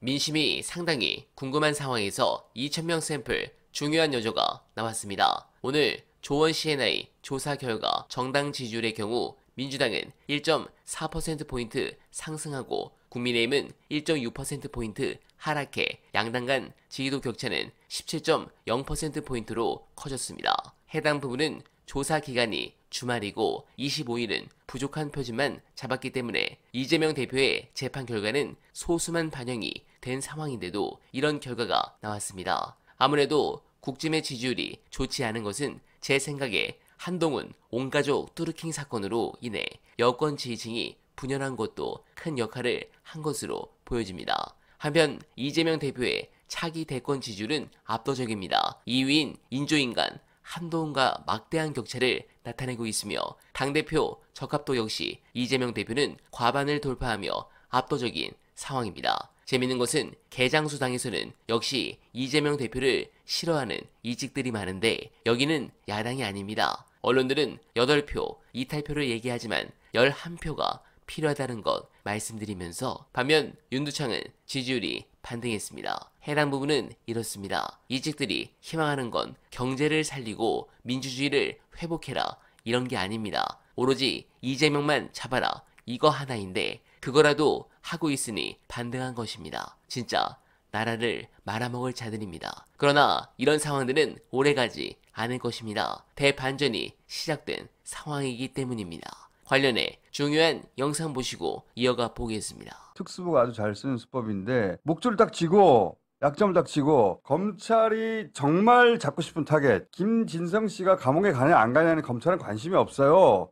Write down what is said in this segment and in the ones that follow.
민심이 상당히 궁금한 상황에서 2,000명 샘플 중요한 여조가 나왔습니다. 오늘 조원 C&I 조사 결과 정당 지지율의 경우 민주당은 1.4%포인트 상승하고 국민의힘은 1.6%포인트 하락해 양당 간 지지도 격차는 17.0%포인트로 커졌습니다. 해당 부분은 조사 기간이 주말이고 25일은 부족한 표준만 잡았기 때문에 이재명 대표의 재판 결과는 소수만 반영이 된 상황인데도 이런 결과가 나왔습니다. 아무래도 국짐의 지지율이 좋지 않은 것은 제 생각에 한동훈 온가족 뚜르킹 사건으로 인해 여권 지지층이 분열한 것도 큰 역할을 한 것으로 보여집니다. 한편 이재명 대표의 차기 대권 지지율은 압도적입니다. 2위인 인조인간 한동훈과 막대한 격차를 나타내고 있으며 당대표 적합도 역시 이재명 대표는 과반을 돌파하며 압도적인 상황입니다. 재밌는 것은 개장수당에서는 역시 이재명 대표를 싫어하는 이직들이 많은데 여기는 야당이 아닙니다. 언론들은 8표, 이탈표를 얘기하지만 11표가 필요하다는 것 말씀드리면서 반면 윤두창은 지지율이 반등했습니다. 해당 부분은 이렇습니다. 이직들이 희망하는 건 경제를 살리고 민주주의를 회복해라 이런 게 아닙니다. 오로지 이재명만 잡아라 이거 하나인데 그거라도 하고 있으니 반등한 것입니다. 진짜 나라를 말아먹을 자들입니다. 그러나 이런 상황들은 오래가지 않을 것입니다. 대반전이 시작된 상황이기 때문입니다. 관련해 중요한 영상 보시고 이어가 보겠습니다. 특수부가 아주 잘 쓰는 수법인데 목줄을 딱 쥐고 약점을 딱 쥐고 검찰이 정말 잡고 싶은 타겟 김진성 씨가 감옥에 가냐 안 가냐는 검찰은 관심이 없어요.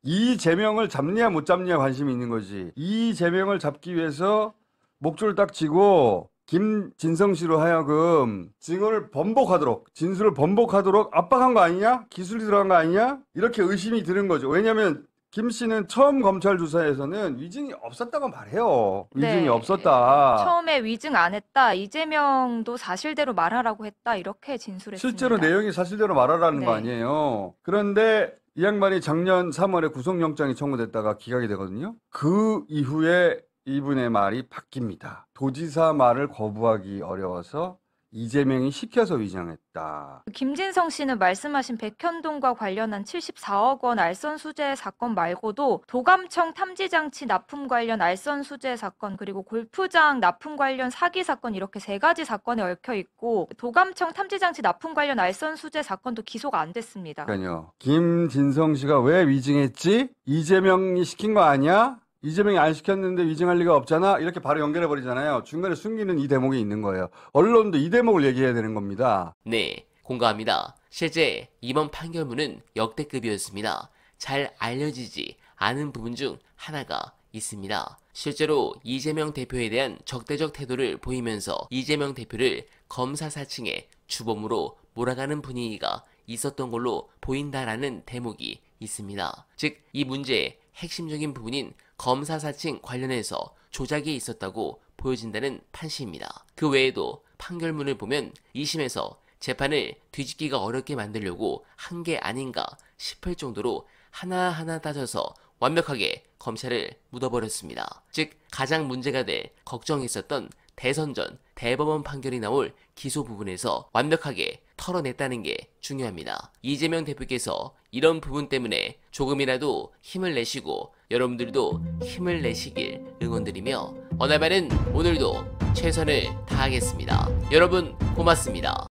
이재명을 잡냐 못 잡냐 관심이 있는 거지. 이재명을 잡기 위해서 목줄을 딱 쥐고 김진성 씨로 하여금 증언을 번복하도록 진술을 번복하도록 압박한 거 아니냐? 기술이 들어간 거 아니냐? 이렇게 의심이 드는 거죠. 왜냐하면 김 씨는 처음 검찰 조사에서는 위증이 없었다고 말해요. 위증이 없었다. 처음에 위증 안 했다. 이재명도 사실대로 말하라고 했다. 이렇게 진술했습니다. 실제로 내용이 사실대로 말하라는 거 아니에요. 그런데 이 양반이 작년 3월에 구속영장이 청구됐다가 기각이 되거든요. 그 이후에 이분의 말이 바뀝니다. 도지사 말을 거부하기 어려워서 이재명이 시켜서 위장했다. 김진성 씨는 말씀하신 백현동과 관련한 74억 원 알선 수재 사건 말고도 도감청 탐지장치 납품 관련 알선 수재 사건 그리고 골프장 납품 관련 사기 사건 이렇게 3가지 사건에 얽혀 있고 도감청 탐지장치 납품 관련 알선 수재 사건도 기소가 안 됐습니다. 그러니까요. 김진성 씨가 왜 위증했지? 이재명이 시킨 거 아니야? 이재명이 안 시켰는데 위증할 리가 없잖아? 이렇게 바로 연결해버리잖아요. 중간에 숨기는 이 대목이 있는 거예요. 언론도 이 대목을 얘기해야 되는 겁니다. 네, 공감합니다. 실제 이번 판결문은 역대급이었습니다. 잘 알려지지 않은 부분 중 하나가 있습니다. 실제로 이재명 대표에 대한 적대적 태도를 보이면서 이재명 대표를 검사 사칭의 주범으로 몰아가는 분위기가 있었던 걸로 보인다라는 대목이 있습니다. 즉, 이 문제의 핵심적인 부분인 검사 사칭 관련해서 조작이 있었다고 보여진다는 판시입니다. 그 외에도 판결문을 보면 2심에서 재판을 뒤집기가 어렵게 만들려고 한 게 아닌가 싶을 정도로 하나하나 따져서 완벽하게 검찰을 묻어버렸습니다. 즉 가장 문제가 될 걱정했었던 대선 전 대법원 판결이 나올 기소 부분에서 완벽하게 털어냈다는 게 중요합니다. 이재명 대표께서 이런 부분 때문에 조금이라도 힘을 내시고 여러분들도 힘을 내시길 응원드리며 어날바는 오늘도 최선을 다하겠습니다. 여러분 고맙습니다.